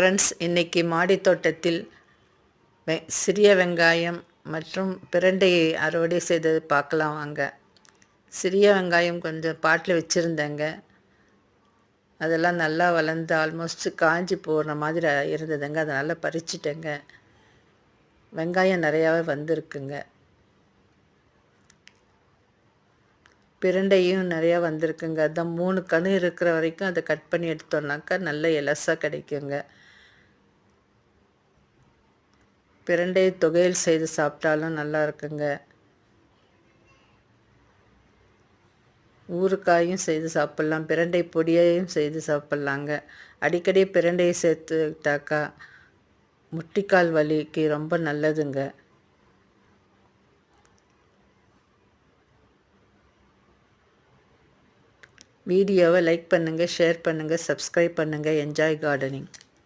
Friends, இன்றைக்கி மாடி தோட்டத்தில் சிறிய வெங்காயம் மற்றும் பிரண்டையை அறுவடை செய்தது பார்க்கலாம் வாங்க. சிறிய வெங்காயம் கொஞ்சம் பாட்டில் வச்சுருந்தேங்க. அதெல்லாம் நல்லா வளர்ந்து ஆல்மோஸ்ட் காஞ்சி போடுற மாதிரி இருந்ததுங்க. அதனால் பறிச்சிட்டேங்க. வெங்காயம் நிறையாவே வந்திருக்குங்க. பிரண்டையும் நிறையா வந்திருக்குங்க. அதான் 3 கணு இருக்கிற வரைக்கும் அதை கட் பண்ணி எடுத்தோம்னாக்கா நல்ல எலசாக கிடைக்குங்க. பிரண்டை தொகையல் செய்து சாப்பிட்டாலும் நல்லா இருக்குங்க. ஊறுகாயும் செய்து சாப்பிட்லாம். பிரண்டை பொடியையும் செய்து சாப்பிட்லாங்க. அடிக்கடி பிரண்டையை சேர்த்துக்கிட்டாக்கா முட்டிக்கால் வலிக்கு ரொம்ப நல்லதுங்க. வீடியோவை லைக் பண்ணுங்கள், ஷேர் பண்ணுங்கள், சப்ஸ்கிரைப் பண்ணுங்கள். Enjoy gardening.